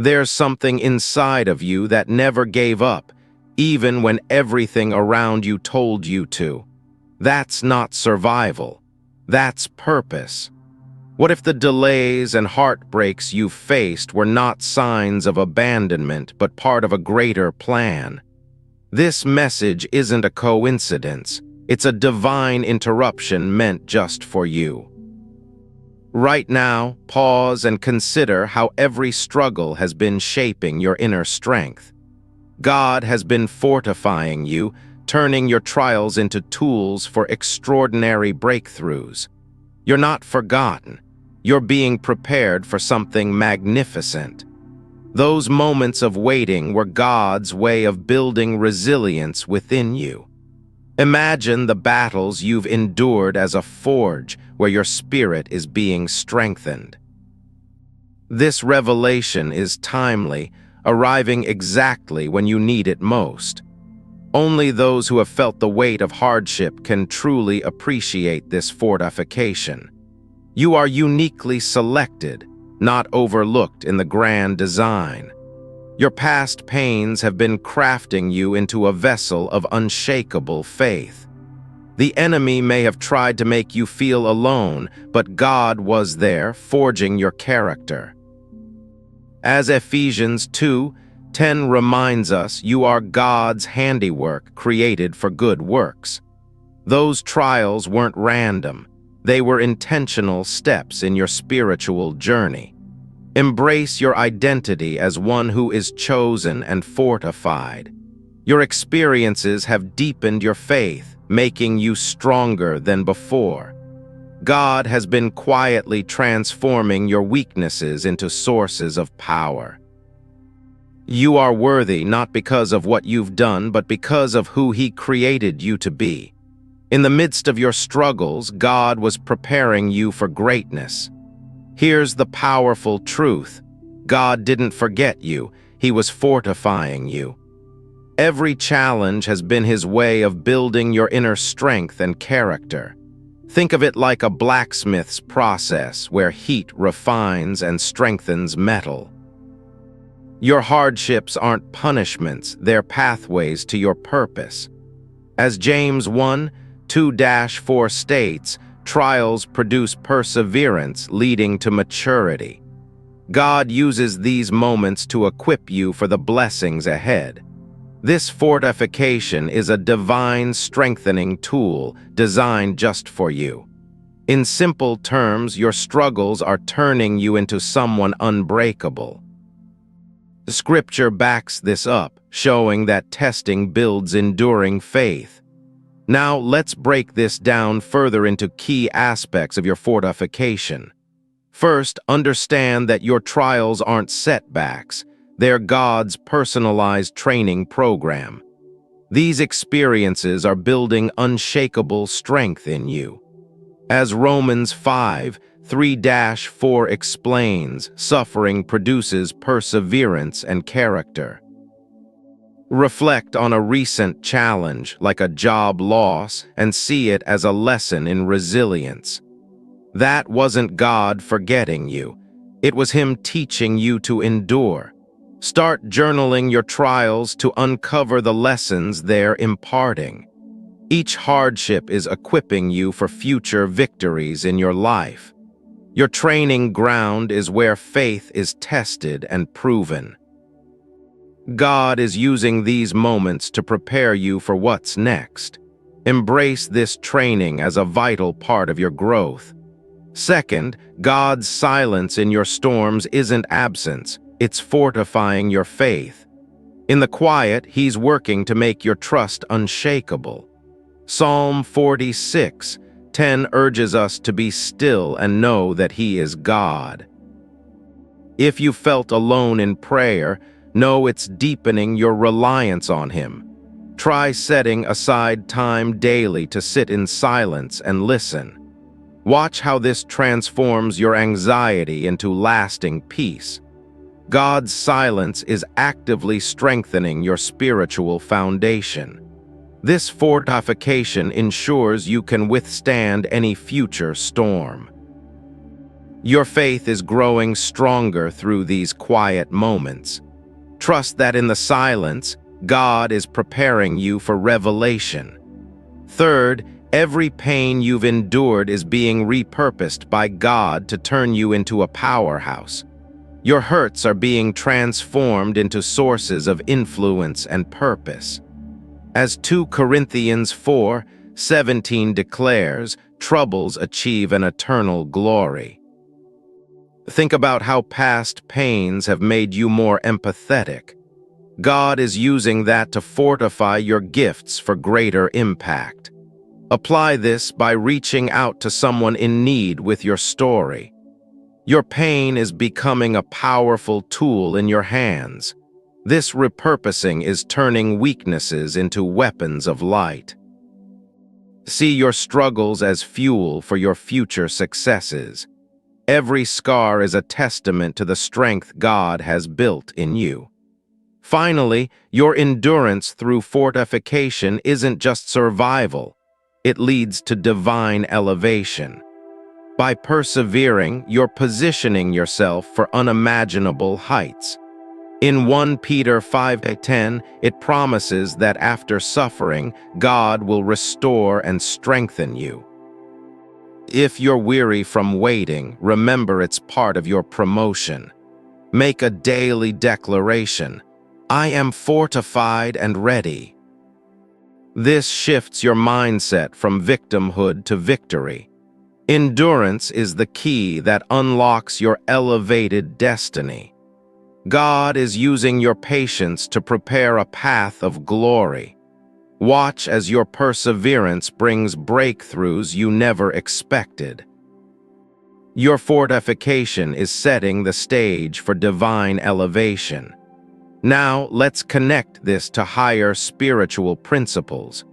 There's something inside of you that never gave up, even when everything around you told you to. That's not survival. That's purpose. What if the delays and heartbreaks you've faced were not signs of abandonment, but part of a greater plan? This message isn't a coincidence. It's a divine interruption meant just for you. Right now, pause and consider how every struggle has been shaping your inner strength. God has been fortifying you, turning your trials into tools for extraordinary breakthroughs. You're not forgotten. You're being prepared for something magnificent. Those moments of waiting were God's way of building resilience within you. Imagine the battles you've endured as a forge where your spirit is being strengthened. This revelation is timely, arriving exactly when you need it most. Only those who have felt the weight of hardship can truly appreciate this fortification. You are uniquely selected, not overlooked in the grand design. Your past pains have been crafting you into a vessel of unshakable faith. The enemy may have tried to make you feel alone, but God was there, forging your character. As Ephesians 2:10 reminds us, you are God's handiwork created for good works. Those trials weren't random. They were intentional steps in your spiritual journey. Embrace your identity as one who is chosen and fortified. Your experiences have deepened your faith, making you stronger than before. God has been quietly transforming your weaknesses into sources of power. You are worthy not because of what you've done, but because of who He created you to be. In the midst of your struggles, God was preparing you for greatness. Here's the powerful truth. God didn't forget you. He was fortifying you. Every challenge has been His way of building your inner strength and character. Think of it like a blacksmith's process where heat refines and strengthens metal. Your hardships aren't punishments, they're pathways to your purpose. As James 1:2-4 states, trials produce perseverance, leading to maturity. God uses these moments to equip you for the blessings ahead. This fortification is a divine strengthening tool designed just for you. In simple terms, your struggles are turning you into someone unbreakable. The Scripture backs this up, showing that testing builds enduring faith. Now let's break this down further into key aspects of your fortification. First, understand that your trials aren't setbacks. They're God's personalized training program. These experiences are building unshakable strength in you. As Romans 5:3-4 explains, suffering produces perseverance and character. Reflect on a recent challenge, like a job loss, and see it as a lesson in resilience. That wasn't God forgetting you. It was Him teaching you to endure. Start journaling your trials to uncover the lessons they're imparting. Each hardship is equipping you for future victories in your life. Your training ground is where faith is tested and proven. God is using these moments to prepare you for what's next. Embrace this training as a vital part of your growth. Second, God's silence in your storms isn't absence, it's fortifying your faith. In the quiet, He's working to make your trust unshakable. Psalm 46:10 urges us to be still and know that He is God. If you felt alone in prayer, know it's deepening your reliance on Him. Try setting aside time daily to sit in silence and listen. Watch how this transforms your anxiety into lasting peace. God's silence is actively strengthening your spiritual foundation. This fortification ensures you can withstand any future storm. Your faith is growing stronger through these quiet moments. Trust that in the silence, God is preparing you for revelation. Third, every pain you've endured is being repurposed by God to turn you into a powerhouse. Your hurts are being transformed into sources of influence and purpose. As 2 Corinthians 4:17 declares, troubles achieve an eternal glory. Think about how past pains have made you more empathetic. God is using that to fortify your gifts for greater impact. Apply this by reaching out to someone in need with your story. Your pain is becoming a powerful tool in your hands. This repurposing is turning weaknesses into weapons of light. See your struggles as fuel for your future successes. Every scar is a testament to the strength God has built in you. Finally, your endurance through fortification isn't just survival. It leads to divine elevation. By persevering, you're positioning yourself for unimaginable heights. In 1 Peter 5:10, it promises that after suffering, God will restore and strengthen you. If you're weary from waiting, remember it's part of your promotion. Make a daily declaration: I am fortified and ready. This shifts your mindset from victimhood to victory. Endurance is the key that unlocks your elevated destiny. God is using your patience to prepare a path of glory. Watch as your perseverance brings breakthroughs you never expected. Your fortification is setting the stage for divine elevation. Now, let's connect this to higher spiritual principles.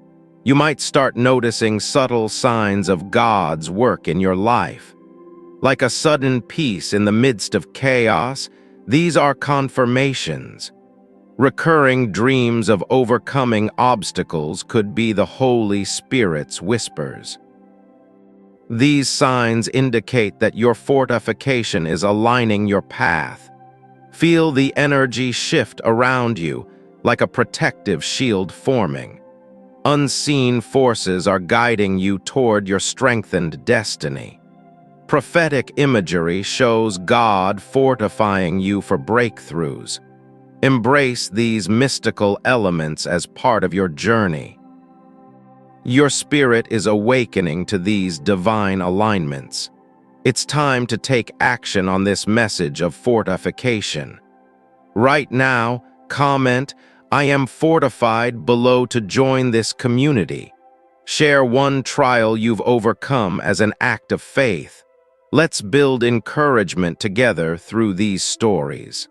You might start noticing subtle signs of God's work in your life. Like a sudden peace in the midst of chaos, these are confirmations. Recurring dreams of overcoming obstacles could be the Holy Spirit's whispers. These signs indicate that your fortification is aligning your path. Feel the energy shift around you, like a protective shield forming. Unseen forces are guiding you toward your strengthened destiny. Prophetic imagery shows God fortifying you for breakthroughs. Embrace these mystical elements as part of your journey. Your spirit is awakening to these divine alignments. It's time to take action on this message of fortification. Right now, comment, "I am fortified," below to join this community. Share one trial you've overcome as an act of faith. Let's build encouragement together through these stories.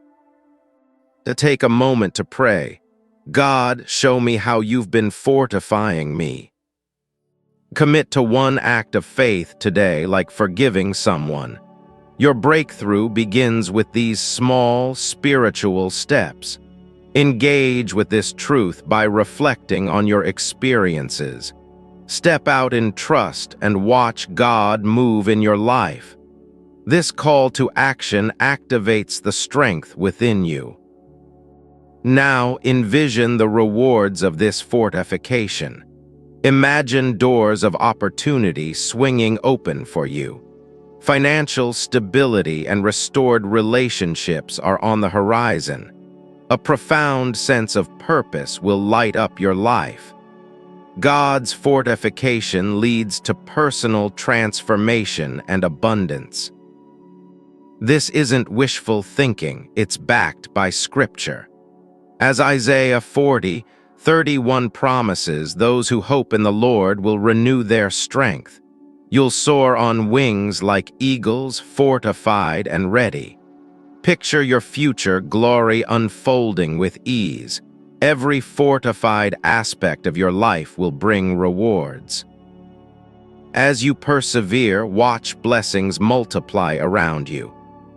To take a moment to pray. God, show me how you've been fortifying me. Commit to one act of faith today, like forgiving someone. Your breakthrough begins with these small spiritual steps. Engage with this truth by reflecting on your experiences. Step out in trust and watch God move in your life. This call to action activates the strength within you. Now envision the rewards of this fortification. Imagine doors of opportunity swinging open for you. Financial stability and restored relationships are on the horizon. A profound sense of purpose will light up your life. God's fortification leads to personal transformation and abundance. This isn't wishful thinking, it's backed by Scripture. As Isaiah 40:31 promises, those who hope in the Lord will renew their strength. You'll soar on wings like eagles, fortified and ready. Picture your future glory unfolding with ease. Every fortified aspect of your life will bring rewards. As you persevere, watch blessings multiply around you.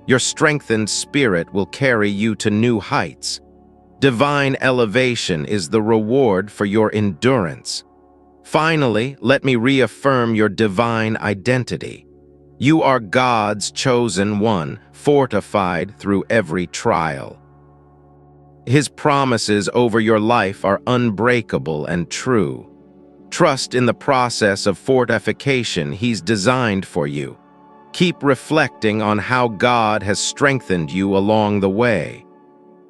Your strengthened spirit will carry you to new heights. Divine elevation is the reward for your endurance. Finally, let me reaffirm your divine identity. You are God's chosen one, fortified through every trial. His promises over your life are unbreakable and true. Trust in the process of fortification He's designed for you. Keep reflecting on how God has strengthened you along the way.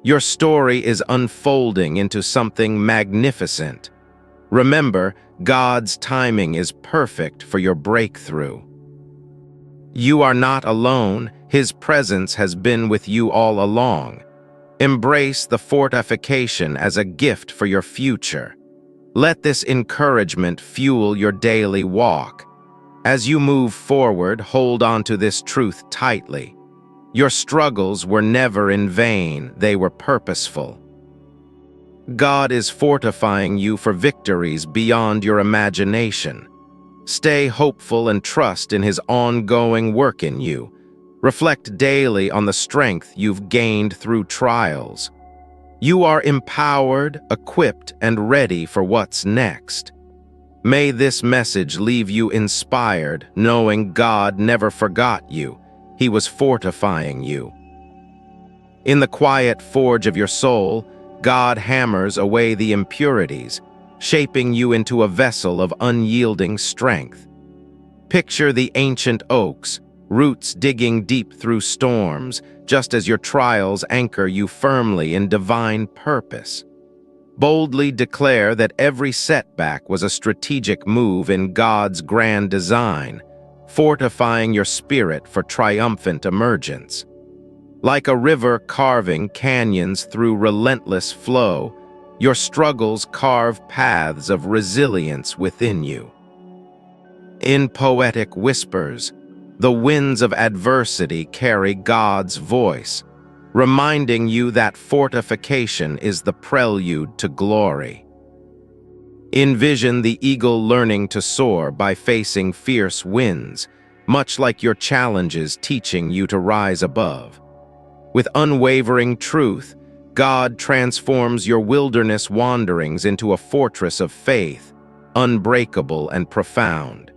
Your story is unfolding into something magnificent. Remember, God's timing is perfect for your breakthrough. You are not alone. His presence has been with you all along. Embrace the fortification as a gift for your future. Let this encouragement fuel your daily walk. As you move forward, hold on to this truth tightly. Your struggles were never in vain, they were purposeful. God is fortifying you for victories beyond your imagination. Stay hopeful and trust in His ongoing work in you. Reflect daily on the strength you've gained through trials. You are empowered, equipped, and ready for what's next. May this message leave you inspired, knowing God never forgot you. He was fortifying you. In the quiet forge of your soul, God hammers away the impurities, shaping you into a vessel of unyielding strength. Picture the ancient oaks, roots digging deep through storms, just as your trials anchor you firmly in divine purpose. Boldly declare that every setback was a strategic move in God's grand design, fortifying your spirit for triumphant emergence. Like a river carving canyons through relentless flow, your struggles carve paths of resilience within you. In poetic whispers, the winds of adversity carry God's voice, reminding you that fortification is the prelude to glory. Envision the eagle learning to soar by facing fierce winds, much like your challenges teaching you to rise above. With unwavering truth, God transforms your wilderness wanderings into a fortress of faith, unbreakable and profound.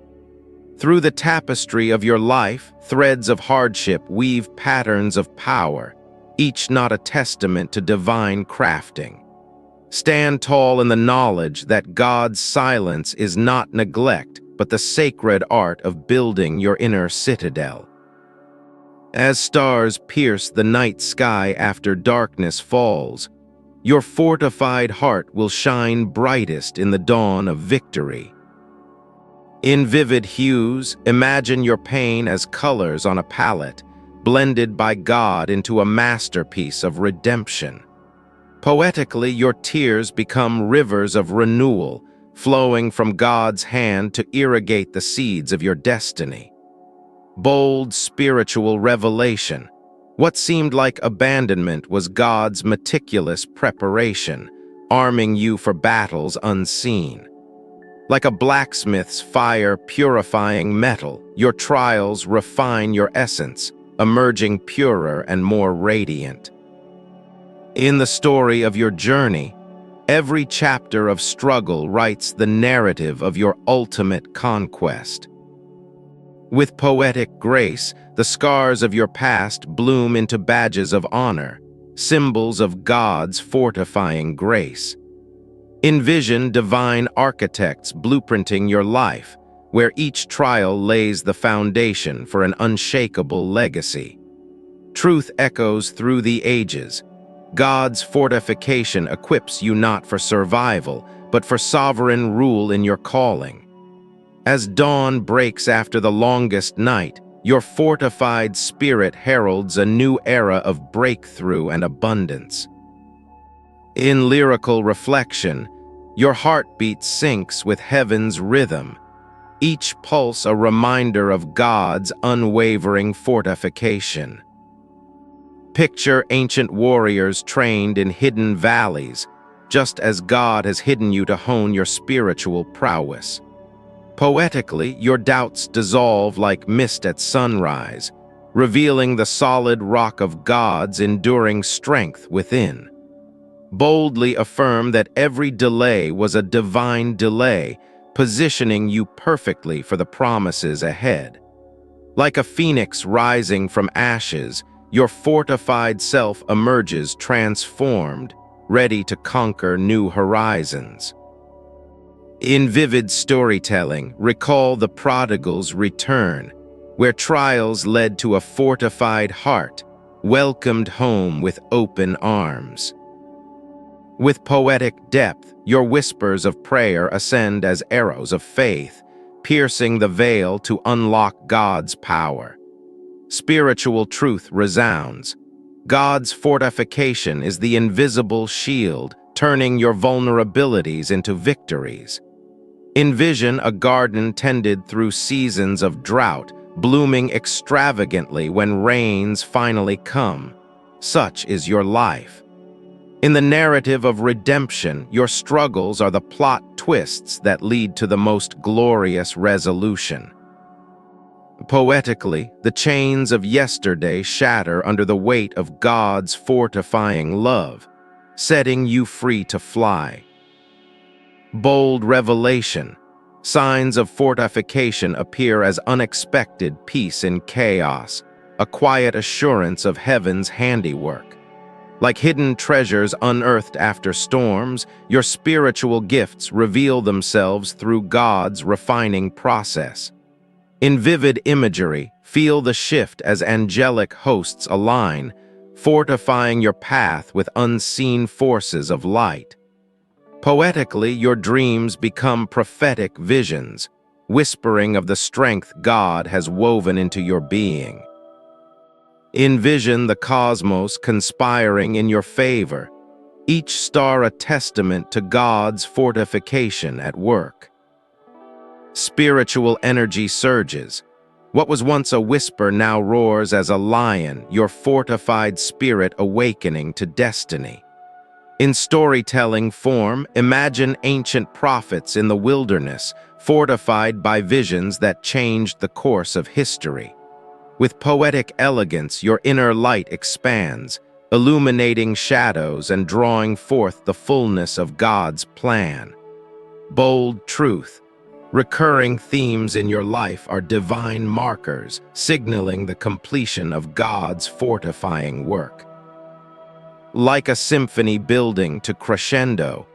Through the tapestry of your life, threads of hardship weave patterns of power, each not a testament to divine crafting. Stand tall in the knowledge that God's silence is not neglect, but the sacred art of building your inner citadel. As stars pierce the night sky after darkness falls, your fortified heart will shine brightest in the dawn of victory. In vivid hues, imagine your pain as colors on a palette, blended by God into a masterpiece of redemption. Poetically, your tears become rivers of renewal, flowing from God's hand to irrigate the seeds of your destiny. Bold spiritual revelation. What seemed like abandonment was God's meticulous preparation, arming you for battles unseen. Like a blacksmith's fire purifying metal, your trials refine your essence, emerging purer and more radiant. In the story of your journey, every chapter of struggle writes the narrative of your ultimate conquest. With poetic grace, the scars of your past bloom into badges of honor, symbols of God's fortifying grace. Envision divine architects blueprinting your life, where each trial lays the foundation for an unshakable legacy. Truth echoes through the ages. God's fortification equips you not for survival, but for sovereign rule in your calling. As dawn breaks after the longest night, your fortified spirit heralds a new era of breakthrough and abundance. In lyrical reflection, your heartbeat syncs with heaven's rhythm, each pulse a reminder of God's unwavering fortification. Picture ancient warriors trained in hidden valleys, just as God has hidden you to hone your spiritual prowess. Poetically, your doubts dissolve like mist at sunrise, revealing the solid rock of God's enduring strength within. Boldly affirm that every delay was a divine delay, positioning you perfectly for the promises ahead. Like a phoenix rising from ashes, your fortified self emerges transformed, ready to conquer new horizons. In vivid storytelling, recall the prodigal's return, where trials led to a fortified heart, welcomed home with open arms. With poetic depth, your whispers of prayer ascend as arrows of faith, piercing the veil to unlock God's power. Spiritual truth resounds. God's fortification is the invisible shield, turning your vulnerabilities into victories. Envision a garden tended through seasons of drought, blooming extravagantly when rains finally come. Such is your life. In the narrative of redemption, your struggles are the plot twists that lead to the most glorious resolution. Poetically, the chains of yesterday shatter under the weight of God's fortifying love, setting you free to fly. Bold revelation. Signs of fortification appear as unexpected peace in chaos, a quiet assurance of heaven's handiwork. Like hidden treasures unearthed after storms, your spiritual gifts reveal themselves through God's refining process. In vivid imagery, feel the shift as angelic hosts align, fortifying your path with unseen forces of light. Poetically, your dreams become prophetic visions, whispering of the strength God has woven into your being. Envision the cosmos conspiring in your favor, each star a testament to God's fortification at work. Spiritual energy surges. What was once a whisper now roars as a lion, your fortified spirit awakening to destiny. In storytelling form, imagine ancient prophets in the wilderness, fortified by visions that changed the course of history. With poetic elegance, your inner light expands, illuminating shadows and drawing forth the fullness of God's plan. Bold truth. Recurring themes in your life are divine markers, signaling the completion of God's fortifying work. Like a symphony building to crescendo,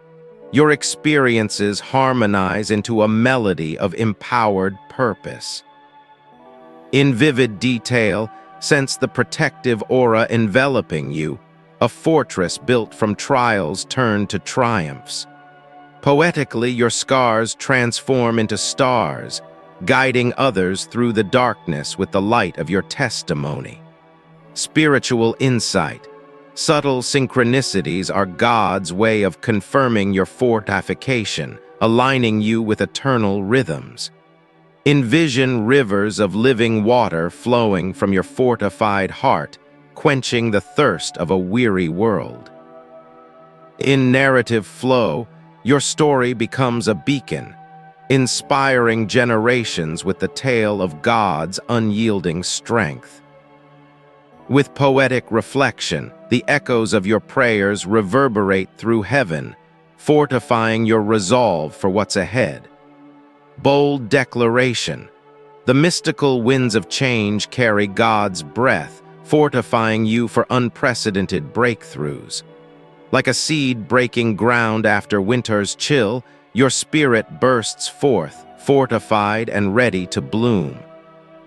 your experiences harmonize into a melody of empowered purpose. In vivid detail, sense the protective aura enveloping you, a fortress built from trials turned to triumphs. Poetically, your scars transform into stars, guiding others through the darkness with the light of your testimony. Spiritual insight. Subtle synchronicities are God's way of confirming your fortification, aligning you with eternal rhythms. Envision rivers of living water flowing from your fortified heart, quenching the thirst of a weary world. In narrative flow, your story becomes a beacon, inspiring generations with the tale of God's unyielding strength. With poetic reflection, the echoes of your prayers reverberate through heaven, fortifying your resolve for what's ahead. Bold declaration. The mystical winds of change carry God's breath, fortifying you for unprecedented breakthroughs. Like a seed breaking ground after winter's chill, your spirit bursts forth, fortified and ready to bloom.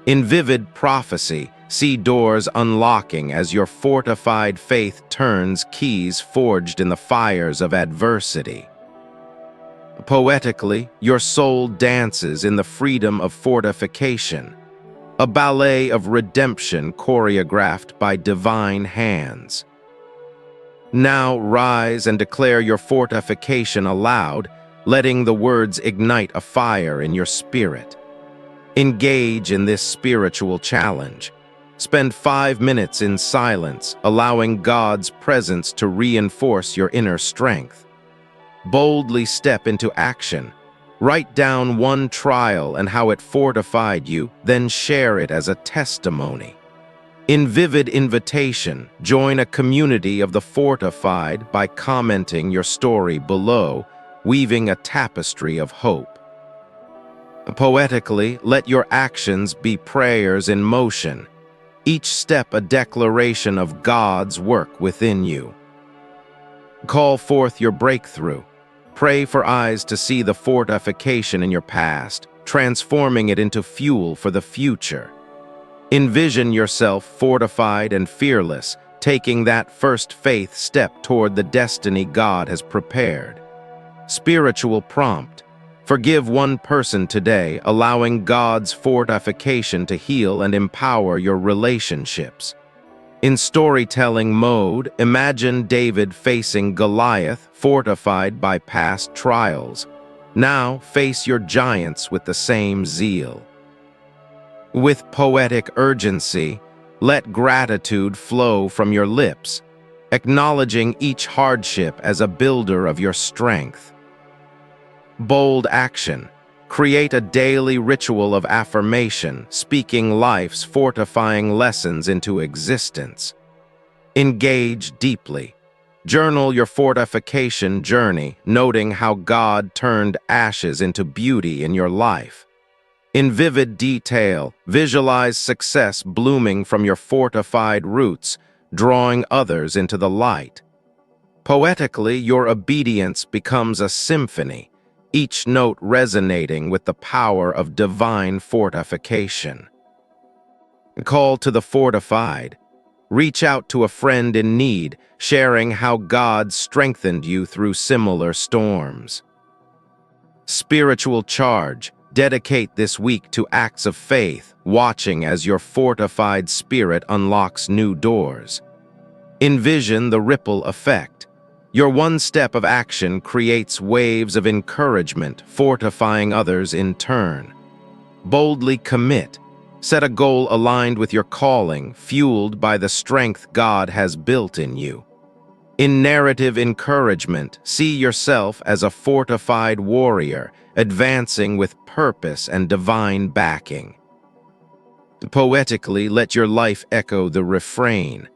In vivid prophecy, see doors unlocking as your fortified faith turns keys forged in the fires of adversity. Poetically, your soul dances in the freedom of fortification, a ballet of redemption choreographed by divine hands. Now rise and declare your fortification aloud, letting the words ignite a fire in your spirit. Engage in this spiritual challenge. Spend 5 minutes in silence, allowing God's presence to reinforce your inner strength. Boldly step into action. Write down one trial and how it fortified you, then share it as a testimony. In vivid invitation, join a community of the fortified by commenting your story below, weaving a tapestry of hope. Poetically, let your actions be prayers in motion, each step a declaration of God's work within you. Call forth your breakthrough. Pray for eyes to see the fortification in your past, transforming it into fuel for the future. Envision yourself fortified and fearless, taking that first faith step toward the destiny God has prepared. Spiritual prompt. Forgive one person today, allowing God's fortification to heal and empower your relationships. In storytelling mode, imagine David facing Goliath, fortified by past trials. Now face your giants with the same zeal. With poetic urgency, let gratitude flow from your lips, acknowledging each hardship as a builder of your strength. Bold action. Create a daily ritual of affirmation, speaking life's fortifying lessons into existence. Engage deeply. Journal your fortification journey, noting how God turned ashes into beauty in your life. In vivid detail, visualize success blooming from your fortified roots, drawing others into the light. Poetically, your obedience becomes a symphony, each note resonating with the power of divine fortification. Call to the fortified. Reach out to a friend in need, sharing how God strengthened you through similar storms. Spiritual charge. Dedicate this week to acts of faith, watching as your fortified spirit unlocks new doors. Envision the ripple effect. Your one step of action creates waves of encouragement, fortifying others in turn. Boldly commit. Set a goal aligned with your calling, fueled by the strength God has built in you. In narrative encouragement, see yourself as a fortified warrior, advancing with purpose and divine backing. Poetically, let your life echo the refrain,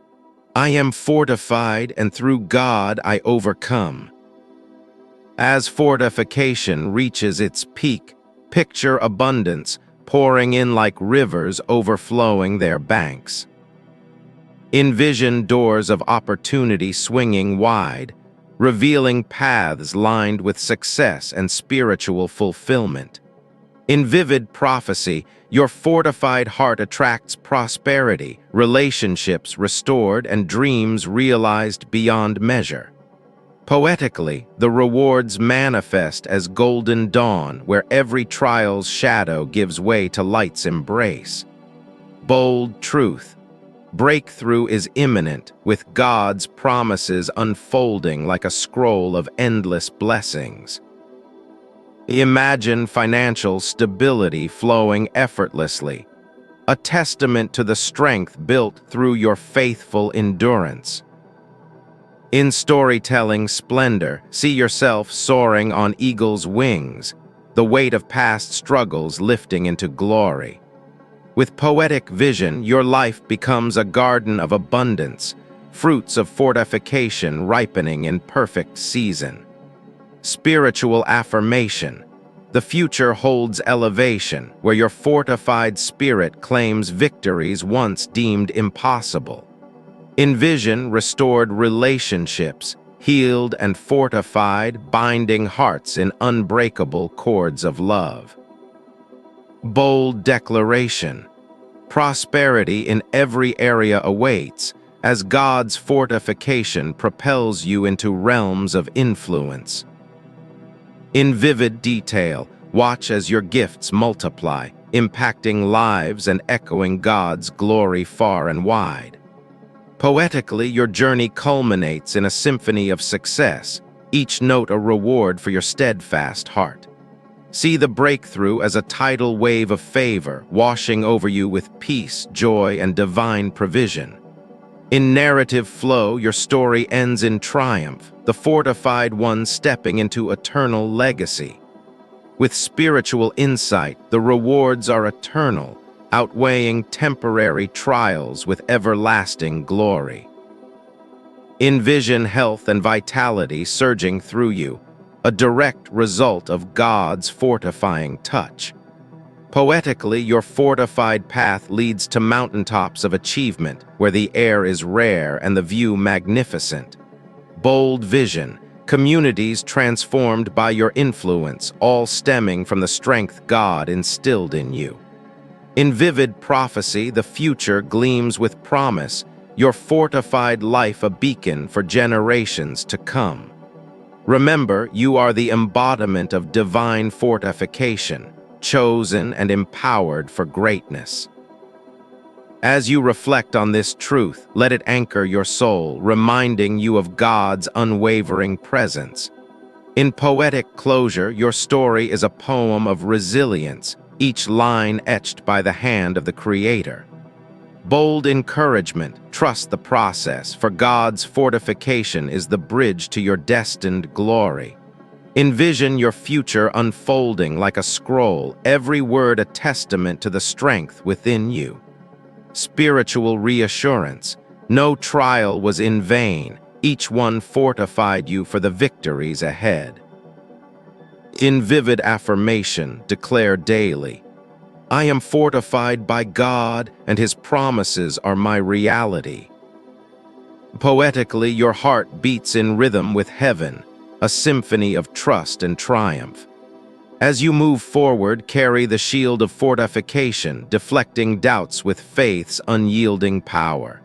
I am fortified, and through God I overcome. As fortification reaches its peak, picture abundance pouring in like rivers overflowing their banks. Envision doors of opportunity swinging wide, revealing paths lined with success and spiritual fulfillment. In vivid prophecy, your fortified heart attracts prosperity, relationships restored, and dreams realized beyond measure. Poetically, the rewards manifest as golden dawn, where every trial's shadow gives way to light's embrace. Bold truth. Breakthrough is imminent, with God's promises unfolding like a scroll of endless blessings. Imagine financial stability flowing effortlessly, a testament to the strength built through your faithful endurance. In storytelling splendor, see yourself soaring on eagle's wings, the weight of past struggles lifting into glory. With poetic vision, your life becomes a garden of abundance, fruits of fortification ripening in perfect season. Spiritual affirmation. The future holds elevation, where your fortified spirit claims victories once deemed impossible. Envision restored relationships, healed and fortified, binding hearts in unbreakable cords of love. Bold declaration. Prosperity in every area awaits, as God's fortification propels you into realms of influence. In vivid detail, watch as your gifts multiply, impacting lives and echoing God's glory far and wide. Poetically, your journey culminates in a symphony of success, each note a reward for your steadfast heart. See the breakthrough as a tidal wave of favor, washing over you with peace, joy, and divine provision. In narrative flow, your story ends in triumph, the fortified one stepping into eternal legacy. With spiritual insight, the rewards are eternal, outweighing temporary trials with everlasting glory. Envision health and vitality surging through you, a direct result of God's fortifying touch. Poetically, your fortified path leads to mountaintops of achievement, where the air is rare and the view magnificent. Bold vision, communities transformed by your influence, all stemming from the strength God instilled in you. In vivid prophecy, the future gleams with promise, your fortified life a beacon for generations to come. Remember, you are the embodiment of divine fortification, chosen and empowered for greatness. As you reflect on this truth, let it anchor your soul, reminding you of God's unwavering presence. In poetic closure, your story is a poem of resilience, each line etched by the hand of the Creator. Bold encouragement, trust the process, for God's fortification is the bridge to your destined glory. Envision your future unfolding like a scroll, every word a testament to the strength within you. Spiritual reassurance, no trial was in vain, each one fortified you for the victories ahead. In vivid affirmation, declare daily, I am fortified by God, and His promises are my reality. Poetically, your heart beats in rhythm with heaven, a symphony of trust and triumph. As you move forward, carry the shield of fortification, deflecting doubts with faith's unyielding power.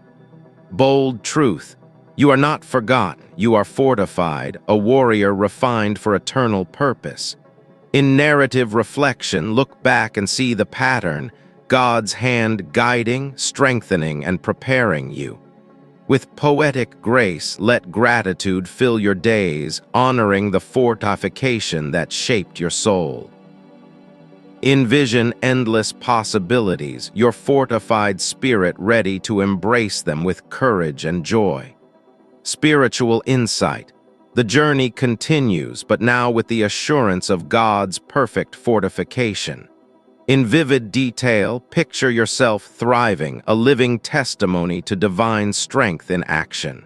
Bold truth, you are not forgotten, you are fortified, a warrior refined for eternal purpose. In narrative reflection, look back and see the pattern, God's hand guiding, strengthening, and preparing you. With poetic grace, let gratitude fill your days, honoring the fortification that shaped your soul. Envision endless possibilities, your fortified spirit ready to embrace them with courage and joy. Spiritual insight. The journey continues, but now with the assurance of God's perfect fortification. In vivid detail, picture yourself thriving, a living testimony to divine strength in action.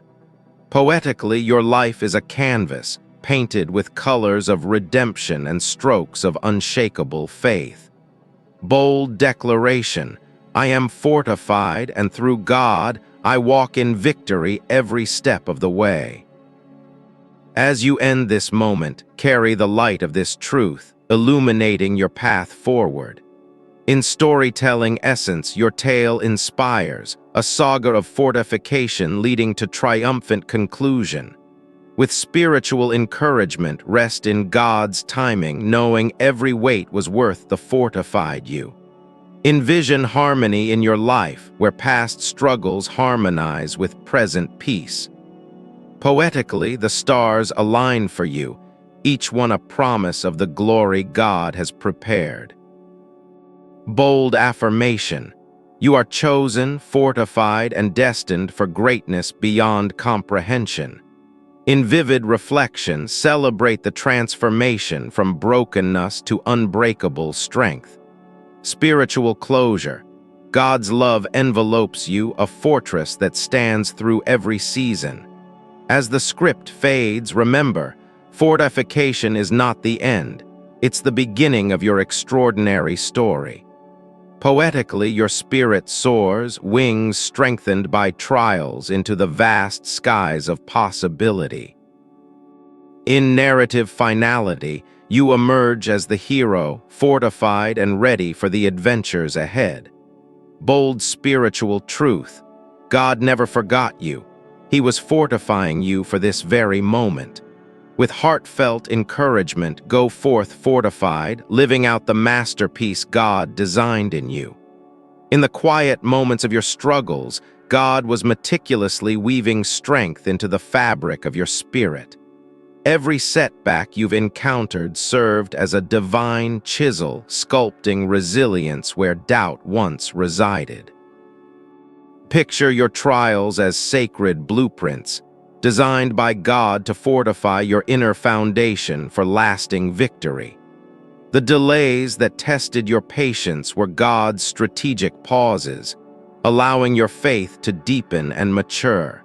Poetically, your life is a canvas, painted with colors of redemption and strokes of unshakable faith. Bold declaration, I am fortified, and through God, I walk in victory every step of the way. As you end this moment, carry the light of this truth, illuminating your path forward. In storytelling essence, your tale inspires, a saga of fortification leading to triumphant conclusion. With spiritual encouragement, rest in God's timing, knowing every weight was worth the fortified you. Envision harmony in your life, where past struggles harmonize with present peace. Poetically, the stars align for you, each one a promise of the glory God has prepared. Bold affirmation, you are chosen, fortified, and destined for greatness beyond comprehension. In vivid reflection, celebrate the transformation from brokenness to unbreakable strength. Spiritual closure, God's love envelopes you, a fortress that stands through every season. As the script fades, remember, fortification is not the end. It's the beginning of your extraordinary story. Poetically, your spirit soars, wings strengthened by trials into the vast skies of possibility. In narrative finality, you emerge as the hero, fortified and ready for the adventures ahead. Bold spiritual truth, God never forgot you. He was fortifying you for this very moment. With heartfelt encouragement, go forth fortified, living out the masterpiece God designed in you. In the quiet moments of your struggles, God was meticulously weaving strength into the fabric of your spirit. Every setback you've encountered served as a divine chisel, sculpting resilience where doubt once resided. Picture your trials as sacred blueprints, designed by God to fortify your inner foundation for lasting victory. The delays that tested your patience were God's strategic pauses, allowing your faith to deepen and mature.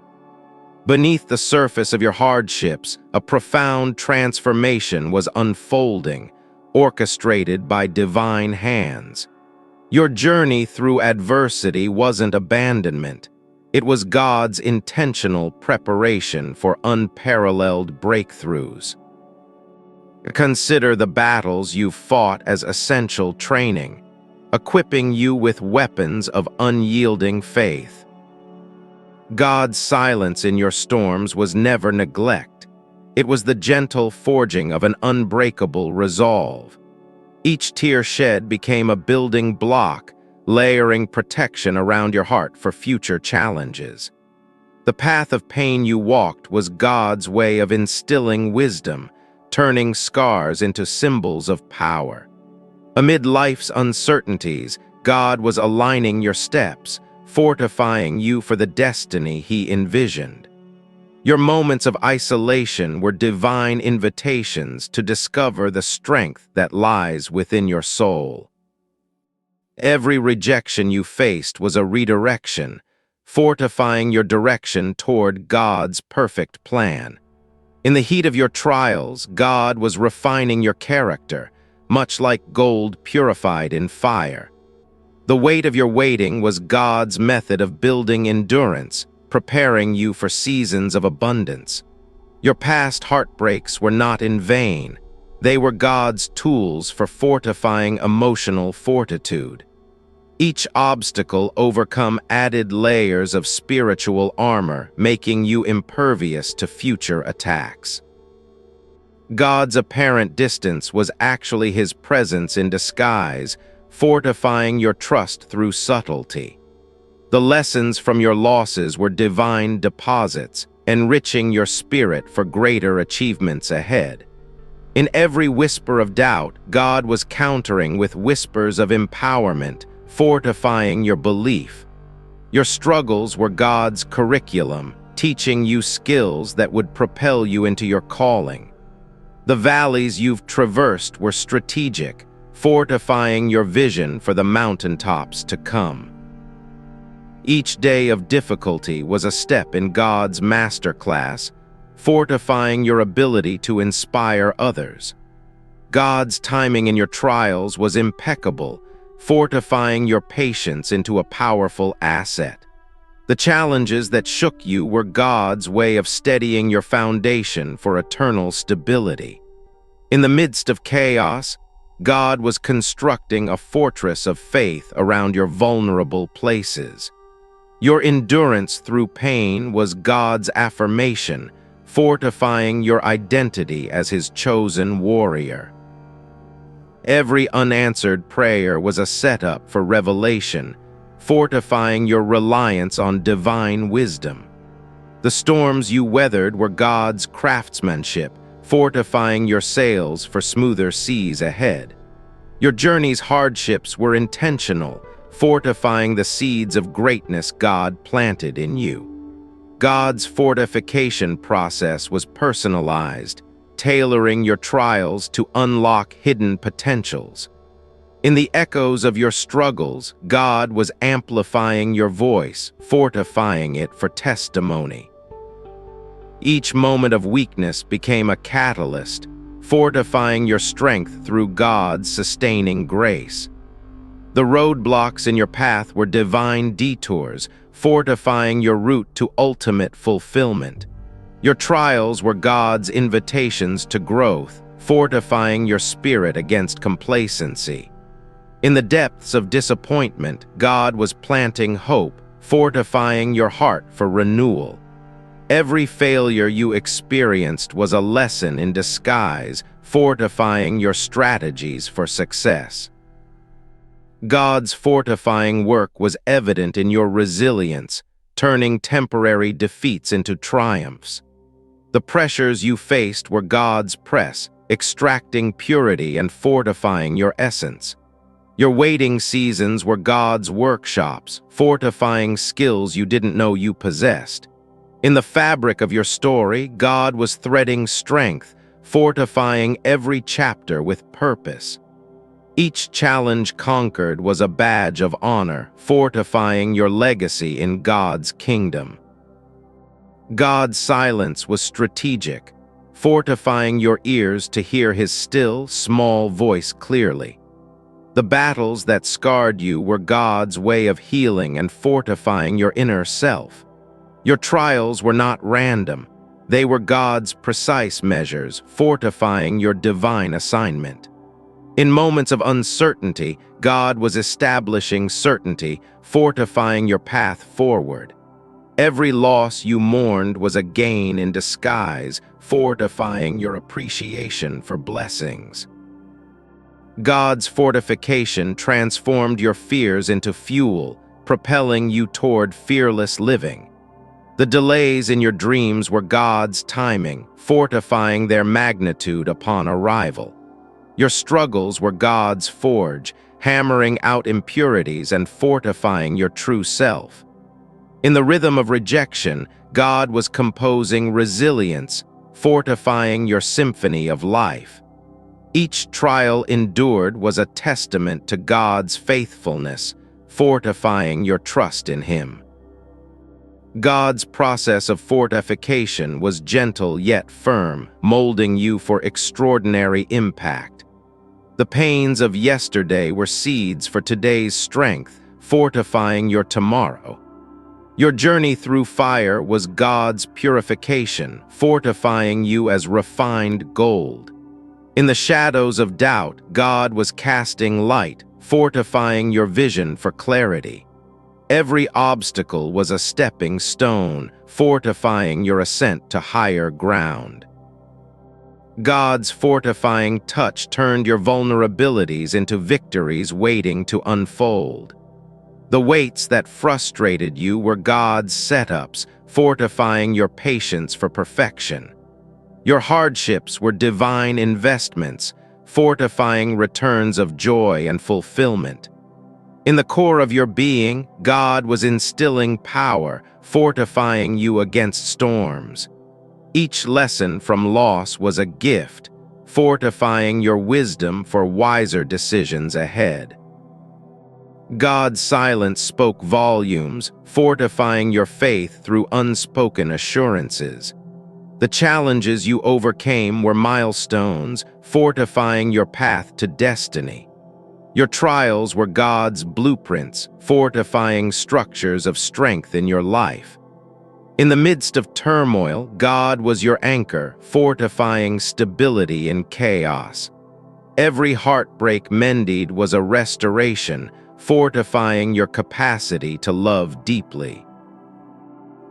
Beneath the surface of your hardships, a profound transformation was unfolding, orchestrated by divine hands. Your journey through adversity wasn't abandonment. It was God's intentional preparation for unparalleled breakthroughs. Consider the battles you've fought as essential training, equipping you with weapons of unyielding faith. God's silence in your storms was never neglect. It was the gentle forging of an unbreakable resolve. Each tear shed became a building block, layering protection around your heart for future challenges. The path of pain you walked was God's way of instilling wisdom, turning scars into symbols of power. Amid life's uncertainties, God was aligning your steps, fortifying you for the destiny He envisioned. Your moments of isolation were divine invitations to discover the strength that lies within your soul. Every rejection you faced was a redirection, fortifying your direction toward God's perfect plan. In the heat of your trials, God was refining your character, much like gold purified in fire. The weight of your waiting was God's method of building endurance, preparing you for seasons of abundance. Your past heartbreaks were not in vain. They were God's tools for fortifying emotional fortitude. Each obstacle overcome added layers of spiritual armor, making you impervious to future attacks. God's apparent distance was actually His presence in disguise, fortifying your trust through subtlety. The lessons from your losses were divine deposits, enriching your spirit for greater achievements ahead. In every whisper of doubt, God was countering with whispers of empowerment, fortifying your belief. Your struggles were God's curriculum, teaching you skills that would propel you into your calling. The valleys you've traversed were strategic, fortifying your vision for the mountaintops to come. Each day of difficulty was a step in God's masterclass, fortifying your ability to inspire others. God's timing in your trials was impeccable, fortifying your patience into a powerful asset. The challenges that shook you were God's way of steadying your foundation for eternal stability. In the midst of chaos, God was constructing a fortress of faith around your vulnerable places. Your endurance through pain was God's affirmation, fortifying your identity as His chosen warrior. Every unanswered prayer was a setup for revelation, fortifying your reliance on divine wisdom. The storms you weathered were God's craftsmanship, fortifying your sails for smoother seas ahead. Your journey's hardships were intentional, fortifying the seeds of greatness God planted in you. God's fortification process was personalized, tailoring your trials to unlock hidden potentials. In the echoes of your struggles, God was amplifying your voice, fortifying it for testimony. Each moment of weakness became a catalyst, fortifying your strength through God's sustaining grace. The roadblocks in your path were divine detours, fortifying your route to ultimate fulfillment. Your trials were God's invitations to growth, fortifying your spirit against complacency. In the depths of disappointment, God was planting hope, fortifying your heart for renewal. Every failure you experienced was a lesson in disguise, fortifying your strategies for success. God's fortifying work was evident in your resilience, turning temporary defeats into triumphs. The pressures you faced were God's press, extracting purity and fortifying your essence. Your waiting seasons were God's workshops, fortifying skills you didn't know you possessed. In the fabric of your story, God was threading strength, fortifying every chapter with purpose. Each challenge conquered was a badge of honor, fortifying your legacy in God's kingdom. God's silence was strategic, fortifying your ears to hear his still, small voice clearly. The battles that scarred you were God's way of healing and fortifying your inner self. Your trials were not random. They were God's precise measures, fortifying your divine assignment. In moments of uncertainty, God was establishing certainty, fortifying your path forward. Every loss you mourned was a gain in disguise, fortifying your appreciation for blessings. God's fortification transformed your fears into fuel, propelling you toward fearless living. The delays in your dreams were God's timing, fortifying their magnitude upon arrival. Your struggles were God's forge, hammering out impurities and fortifying your true self. In the rhythm of rejection, God was composing resilience, fortifying your symphony of life. Each trial endured was a testament to God's faithfulness, fortifying your trust in Him. God's process of fortification was gentle yet firm, molding you for extraordinary impact. The pains of yesterday were seeds for today's strength, fortifying your tomorrow. Your journey through fire was God's purification, fortifying you as refined gold. In the shadows of doubt, God was casting light, fortifying your vision for clarity. Every obstacle was a stepping stone, fortifying your ascent to higher ground. God's fortifying touch turned your vulnerabilities into victories waiting to unfold. The weights that frustrated you were God's setups, fortifying your patience for perfection. Your hardships were divine investments, fortifying returns of joy and fulfillment. In the core of your being, God was instilling power, fortifying you against storms. Each lesson from loss was a gift, fortifying your wisdom for wiser decisions ahead. God's silence spoke volumes, fortifying your faith through unspoken assurances. The challenges you overcame were milestones, fortifying your path to destiny. Your trials were God's blueprints, fortifying structures of strength in your life. In the midst of turmoil, God was your anchor, fortifying stability in chaos. Every heartbreak mended was a restoration, fortifying your capacity to love deeply.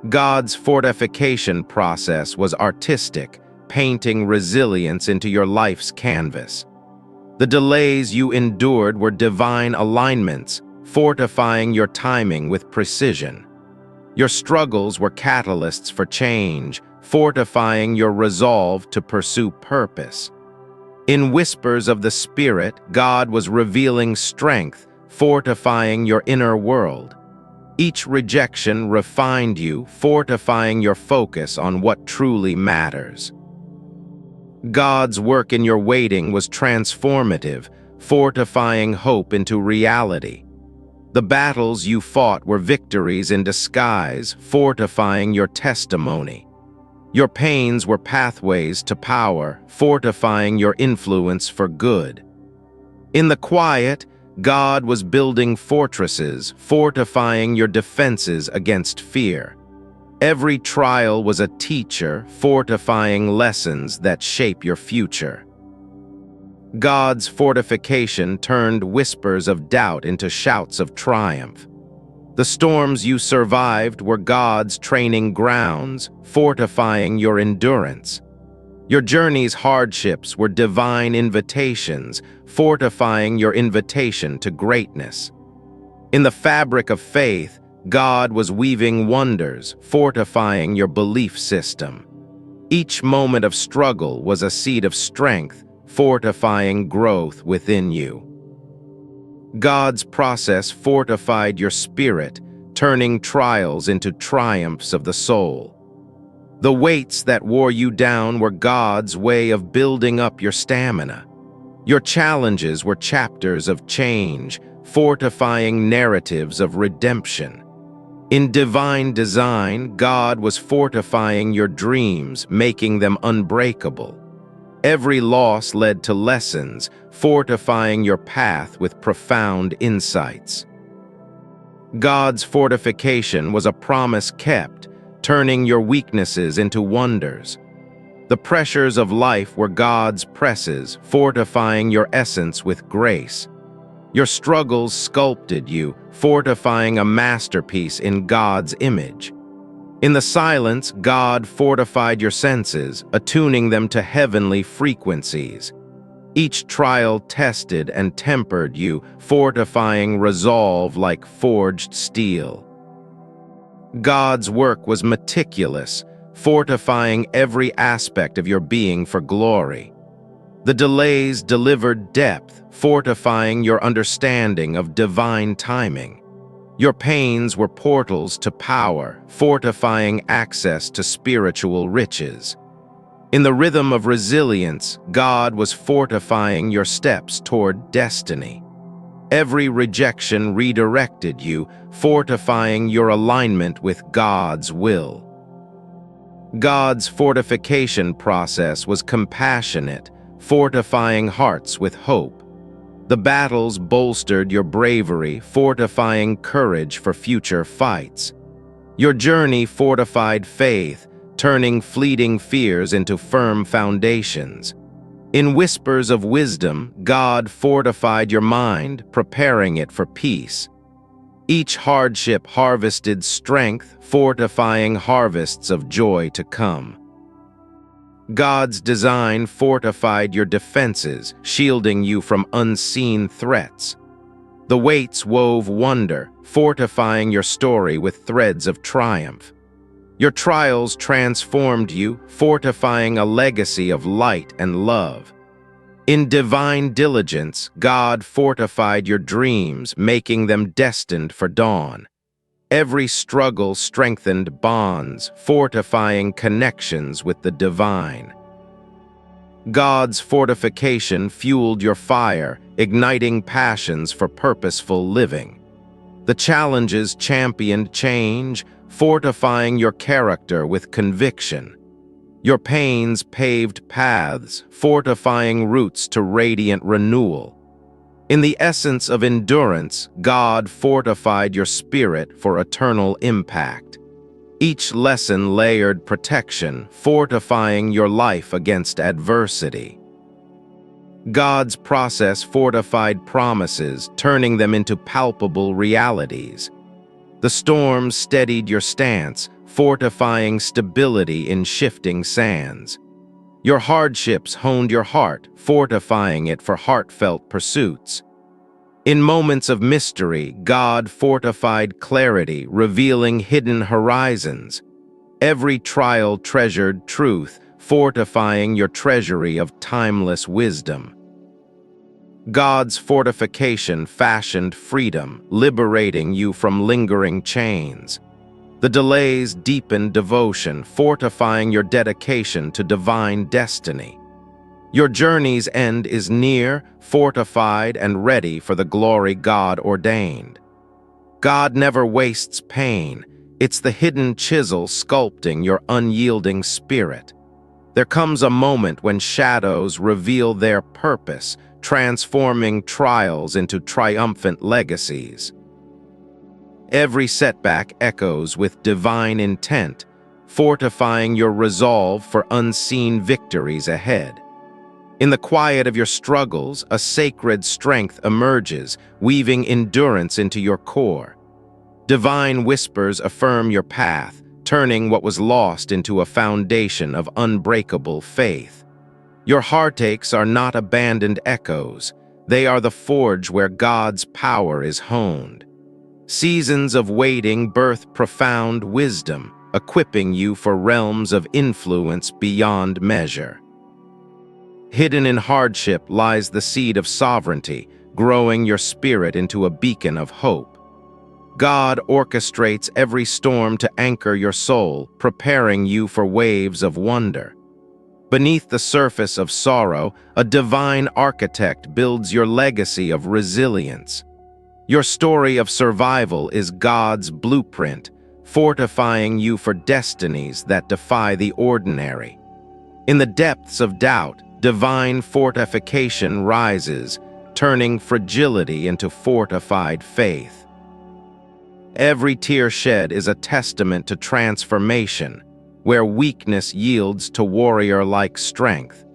God's fortification process was artistic, painting resilience into your life's canvas. The delays you endured were divine alignments, fortifying your timing with precision. Your struggles were catalysts for change, fortifying your resolve to pursue purpose. In whispers of the Spirit, God was revealing strength, fortifying your inner world. Each rejection refined you, fortifying your focus on what truly matters. God's work in your waiting was transformative, fortifying hope into reality. The battles you fought were victories in disguise, fortifying your testimony. Your pains were pathways to power, fortifying your influence for good. In the quiet, God was building fortresses, fortifying your defenses against fear. Every trial was a teacher, fortifying lessons that shape your future. God's fortification turned whispers of doubt into shouts of triumph. The storms you survived were God's training grounds, fortifying your endurance. Your journey's hardships were divine invitations, fortifying your invitation to greatness. In the fabric of faith, God was weaving wonders, fortifying your belief system. Each moment of struggle was a seed of strength, fortifying growth within you. God's process fortified your spirit, turning trials into triumphs of the soul. The weights that wore you down were God's way of building up your stamina. Your challenges were chapters of change, fortifying narratives of redemption. In divine design, God was fortifying your dreams, making them unbreakable. Every loss led to lessons, fortifying your path with profound insights. God's fortification was a promise kept, turning your weaknesses into wonders. The pressures of life were God's presses, fortifying your essence with grace. Your struggles sculpted you, fortifying a masterpiece in God's image. In the silence, God fortified your senses, attuning them to heavenly frequencies. Each trial tested and tempered you, fortifying resolve like forged steel. God's work was meticulous, fortifying every aspect of your being for glory. The delays delivered depth, fortifying your understanding of divine timing. Your pains were portals to power, fortifying access to spiritual riches. In the rhythm of resilience, God was fortifying your steps toward destiny. Every rejection redirected you, fortifying your alignment with God's will. God's fortification process was compassionate, fortifying hearts with hope. The battles bolstered your bravery, fortifying courage for future fights. Your journey fortified faith, turning fleeting fears into firm foundations. In whispers of wisdom, God fortified your mind, preparing it for peace. Each hardship harvested strength, fortifying harvests of joy to come. God's design fortified your defenses, shielding you from unseen threats. The weights wove wonder, fortifying your story with threads of triumph. Your trials transformed you, fortifying a legacy of light and love. In divine diligence, God fortified your dreams, making them destined for dawn. Every struggle strengthened bonds, fortifying connections with the divine. God's fortification fueled your fire, igniting passions for purposeful living. The challenges championed change, fortifying your character with conviction. Your pains paved paths, fortifying roots to radiant renewal. In the essence of endurance, God fortified your spirit for eternal impact. Each lesson layered protection, fortifying your life against adversity. God's process fortified promises, turning them into palpable realities. The storms steadied your stance, fortifying stability in shifting sands. Your hardships honed your heart, fortifying it for heartfelt pursuits. In moments of mystery, God fortified clarity, revealing hidden horizons. Every trial treasured truth, fortifying your treasury of timeless wisdom. God's fortification fashioned freedom, liberating you from lingering chains. The delays deepened devotion, fortifying your dedication to divine destiny. Your journey's end is near, fortified, and ready for the glory God ordained. God never wastes pain. It's the hidden chisel sculpting your unyielding spirit. There comes a moment when shadows reveal their purpose, transforming trials into triumphant legacies. Every setback echoes with divine intent, fortifying your resolve for unseen victories ahead. In the quiet of your struggles, a sacred strength emerges, weaving endurance into your core. Divine whispers affirm your path, turning what was lost into a foundation of unbreakable faith. Your heartaches are not abandoned echoes. They are the forge where God's power is honed. Seasons of waiting birth profound wisdom, equipping you for realms of influence beyond measure. Hidden in hardship lies the seed of sovereignty, growing your spirit into a beacon of hope. God orchestrates every storm to anchor your soul, preparing you for waves of wonder. Beneath the surface of sorrow, a divine architect builds your legacy of resilience. Your story of survival is God's blueprint, fortifying you for destinies that defy the ordinary. In the depths of doubt, divine fortification rises, turning fragility into fortified faith. Every tear shed is a testament to transformation, where weakness yields to warrior-like strength.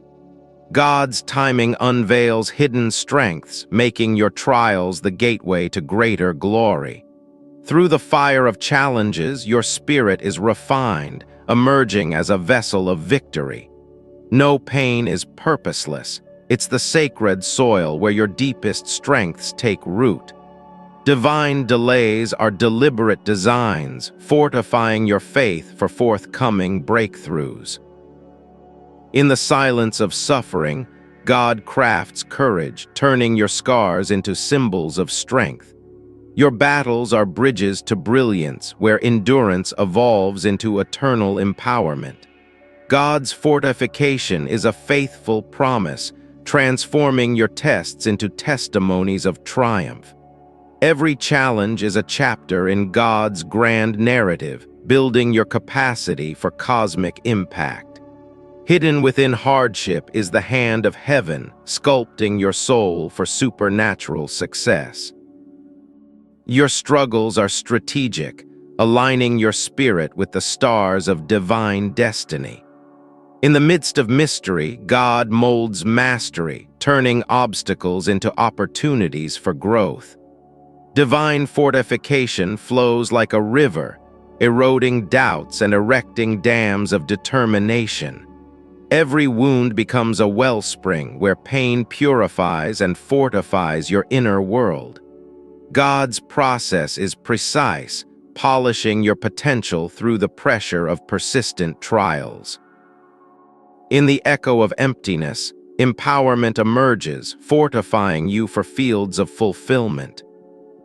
God's timing unveils hidden strengths, making your trials the gateway to greater glory. Through the fire of challenges, your spirit is refined, emerging as a vessel of victory. No pain is purposeless. It's the sacred soil where your deepest strengths take root. Divine delays are deliberate designs, fortifying your faith for forthcoming breakthroughs. In the silence of suffering, God crafts courage, turning your scars into symbols of strength. Your battles are bridges to brilliance, where endurance evolves into eternal empowerment. God's fortification is a faithful promise, transforming your tests into testimonies of triumph. Every challenge is a chapter in God's grand narrative, building your capacity for cosmic impact. Hidden within hardship is the hand of heaven, sculpting your soul for supernatural success. Your struggles are strategic, aligning your spirit with the stars of divine destiny. In the midst of mystery, God molds mastery, turning obstacles into opportunities for growth. Divine fortification flows like a river, eroding doubts and erecting dams of determination. Every wound becomes a wellspring where pain purifies and fortifies your inner world. God's process is precise, polishing your potential through the pressure of persistent trials. In the echo of emptiness, empowerment emerges, fortifying you for fields of fulfillment.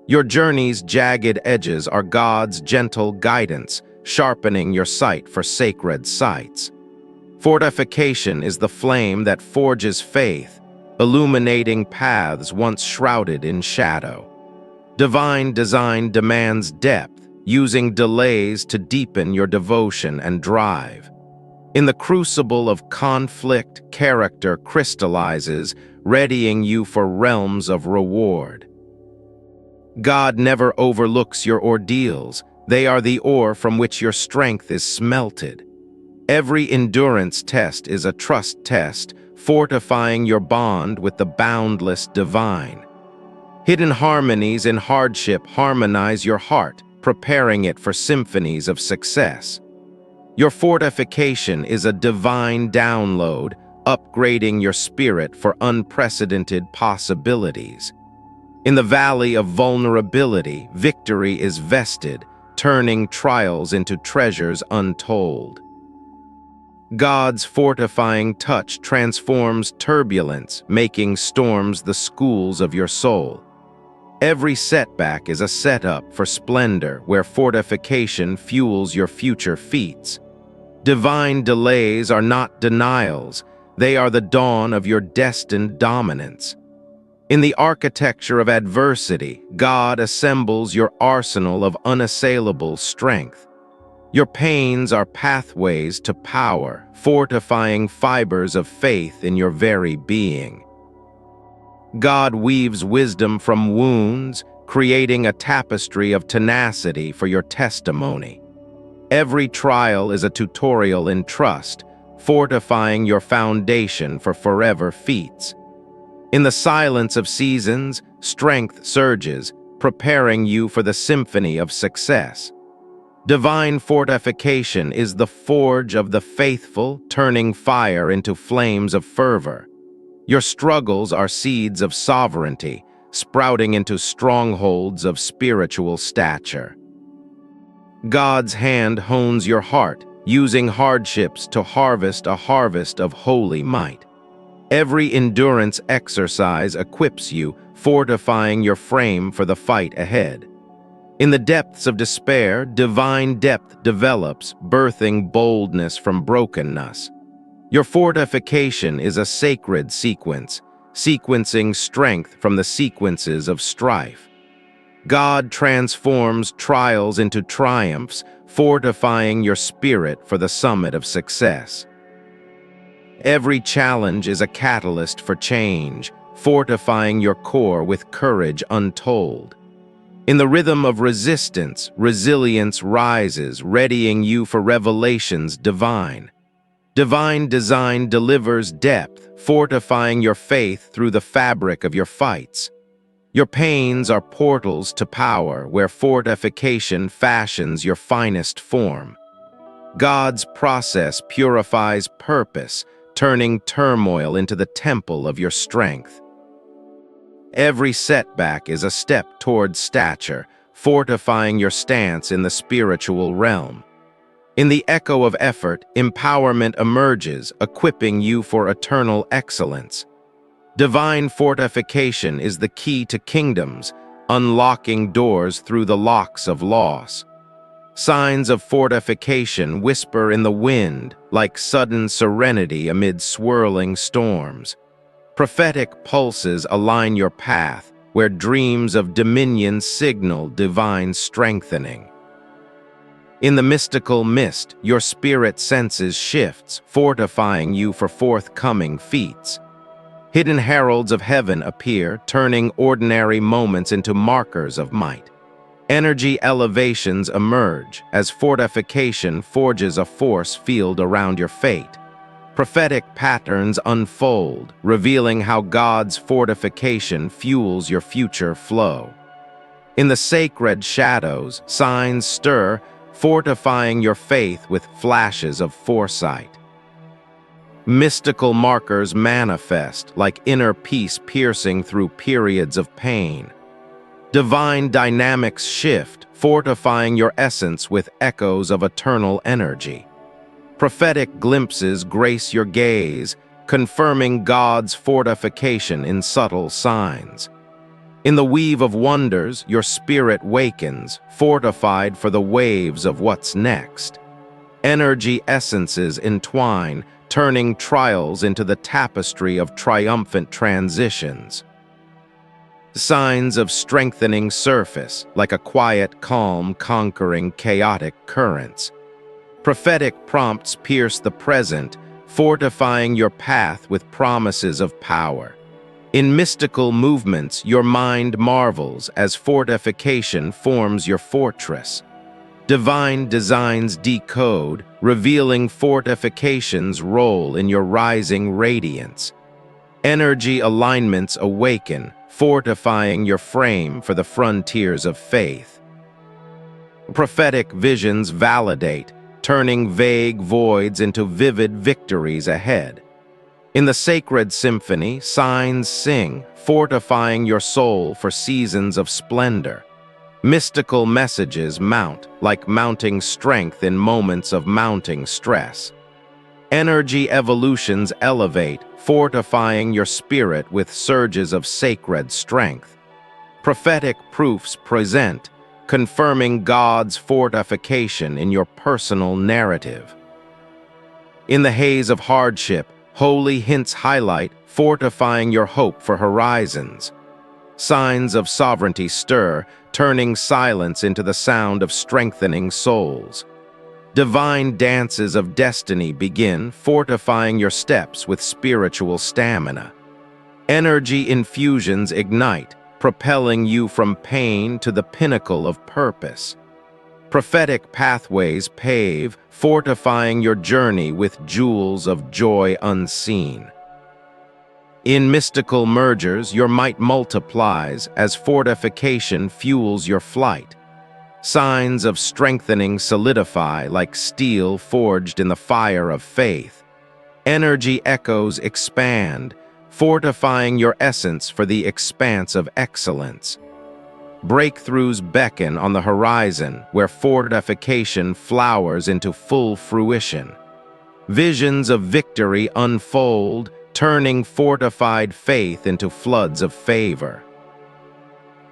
Your journey's jagged edges are God's gentle guidance, sharpening your sight for sacred sights. Fortification is the flame that forges faith, illuminating paths once shrouded in shadow. Divine design demands depth, using delays to deepen your devotion and drive. In the crucible of conflict, character crystallizes, readying you for realms of reward. God never overlooks your ordeals. They are the ore from which your strength is smelted. Every endurance test is a trust test, fortifying your bond with the boundless divine. Hidden harmonies in hardship harmonize your heart, preparing it for symphonies of success. Your fortification is a divine download, upgrading your spirit for unprecedented possibilities. In the valley of vulnerability, victory is vested, turning trials into treasures untold. God's fortifying touch transforms turbulence, making storms the schools of your soul. Every setback is a setup for splendor, where fortification fuels your future feats. Divine delays are not denials, they are the dawn of your destined dominance. In the architecture of adversity, God assembles your arsenal of unassailable strength. Your pains are pathways to power, fortifying fibers of faith in your very being. God weaves wisdom from wounds, creating a tapestry of tenacity for your testimony. Every trial is a tutorial in trust, fortifying your foundation for forever feats. In the silence of seasons, strength surges, preparing you for the symphony of success. Divine fortification is the forge of the faithful, turning fire into flames of fervor. Your struggles are seeds of sovereignty, sprouting into strongholds of spiritual stature. God's hand hones your heart, using hardships to harvest a harvest of holy might. Every endurance exercise equips you, fortifying your frame for the fight ahead. In the depths of despair, divine depth develops, birthing boldness from brokenness. Your fortification is a sacred sequence, sequencing strength from the sequences of strife. God transforms trials into triumphs, fortifying your spirit for the summit of success. Every challenge is a catalyst for change, fortifying your core with courage untold. In the rhythm of resistance, resilience rises, readying you for revelations divine. Divine design delivers depth, fortifying your faith through the fabric of your fights. Your pains are portals to power, where fortification fashions your finest form. God's process purifies purpose, turning turmoil into the temple of your strength. Every setback is a step toward stature, fortifying your stance in the spiritual realm. In the echo of effort, empowerment emerges, equipping you for eternal excellence. Divine fortification is the key to kingdoms, unlocking doors through the locks of loss. Signs of fortification whisper in the wind, like sudden serenity amid swirling storms. Prophetic pulses align your path, where dreams of dominion signal divine strengthening. In the mystical mist, your spirit senses shifts, fortifying you for forthcoming feats. Hidden heralds of heaven appear, turning ordinary moments into markers of might. Energy elevations emerge as fortification forges a force field around your fate. Prophetic patterns unfold, revealing how God's fortification fuels your future flow. In the sacred shadows, signs stir, fortifying your faith with flashes of foresight. Mystical markers manifest, like inner peace piercing through periods of pain. Divine dynamics shift, fortifying your essence with echoes of eternal energy. Prophetic glimpses grace your gaze, confirming God's fortification in subtle signs. In the weave of wonders, your spirit wakens, fortified for the waves of what's next. Energy essences entwine, turning trials into the tapestry of triumphant transitions. Signs of strengthening surface, like a quiet calm conquering chaotic currents. Prophetic prompts pierce the present, fortifying your path with promises of power. In mystical movements, your mind marvels as fortification forms your fortress. Divine designs decode, revealing fortification's role in your rising radiance. Energy alignments awaken, fortifying your frame for the frontiers of faith. Prophetic visions validate, turning vague voids into vivid victories ahead. In the sacred symphony, signs sing, fortifying your soul for seasons of splendor. Mystical messages mount, like mounting strength in moments of mounting stress. Energy evolutions elevate, fortifying your spirit with surges of sacred strength. Prophetic proofs present, confirming God's fortification in your personal narrative. In the haze of hardship, holy hints highlight, fortifying your hope for horizons. Signs of sovereignty stir, turning silence into the sound of strengthening souls. Divine dances of destiny begin, fortifying your steps with spiritual stamina. Energy infusions ignite, propelling you from pain to the pinnacle of purpose. Prophetic pathways pave, fortifying your journey with jewels of joy unseen. In mystical mergers, your might multiplies as fortification fuels your flight. Signs of strengthening solidify like steel forged in the fire of faith. Energy echoes expand, fortifying your essence for the expanse of excellence. Breakthroughs beckon on the horizon, where fortification flowers into full fruition. Visions of victory unfold, turning fortified faith into floods of favor.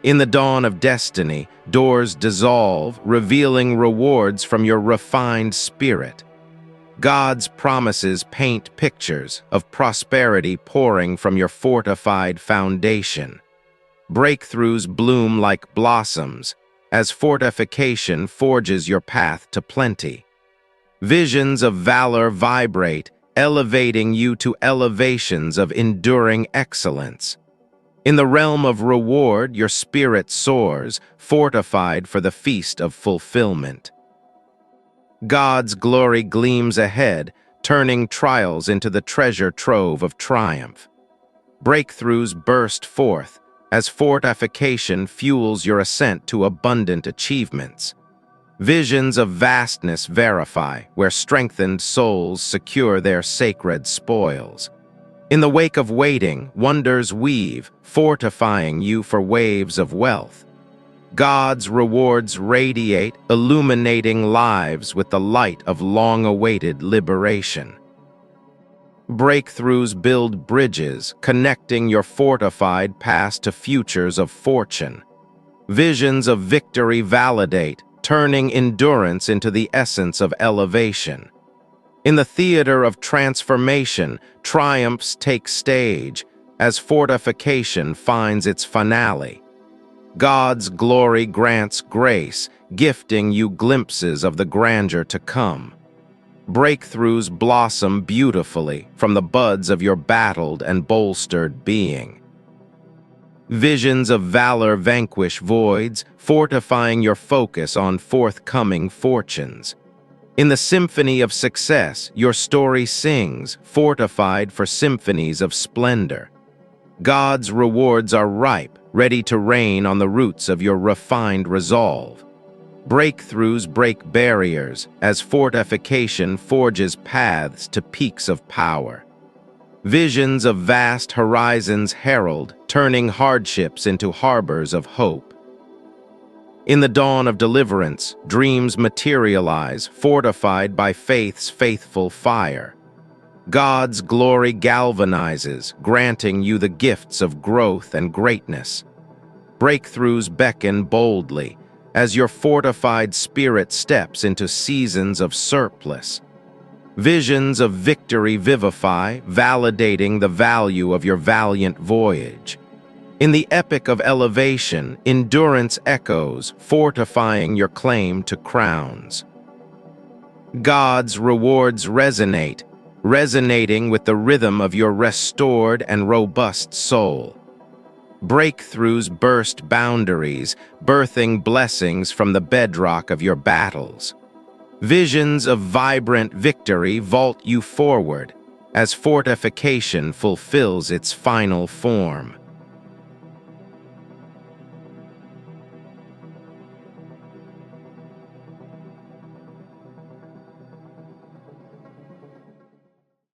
In the dawn of destiny, doors dissolve, revealing rewards from your refined spirit. God's promises paint pictures of prosperity pouring from your fortified foundation. Breakthroughs bloom like blossoms, as fortification forges your path to plenty. Visions of valor vibrate, elevating you to elevations of enduring excellence. In the realm of reward, your spirit soars, fortified for the feast of fulfillment. God's glory gleams ahead, turning trials into the treasure trove of triumph. Breakthroughs burst forth, as fortification fuels your ascent to abundant achievements. Visions of vastness verify, where strengthened souls secure their sacred spoils. In the wake of waiting, wonders weave, fortifying you for waves of wealth. God's rewards radiate, illuminating lives with the light of long-awaited liberation. Breakthroughs build bridges, connecting your fortified past to futures of fortune. Visions of victory validate, turning endurance into the essence of elevation. In the theater of transformation, triumphs take stage, as fortification finds its finale. God's glory grants grace, gifting you glimpses of the grandeur to come. Breakthroughs blossom beautifully from the buds of your battled and bolstered being. Visions of valor vanquish voids, fortifying your focus on forthcoming fortunes. In the symphony of success, your story sings, fortified for symphonies of splendor. God's rewards are ripe, ready to rain on the roots of your refined resolve. Breakthroughs break barriers, as fortification forges paths to peaks of power. Visions of vast horizons herald, turning hardships into harbors of hope. In the dawn of deliverance, dreams materialize, fortified by faith's faithful fire. God's glory galvanizes, granting you the gifts of growth and greatness. Breakthroughs beckon boldly, as your fortified spirit steps into seasons of surplus. Visions of victory vivify, validating the value of your valiant voyage. In the epic of elevation, endurance echoes, fortifying your claim to crowns. God's rewards resonate, resonating with the rhythm of your restored and robust soul. Breakthroughs burst boundaries, birthing blessings from the bedrock of your battles. Visions of vibrant victory vault you forward, as fortification fulfills its final form.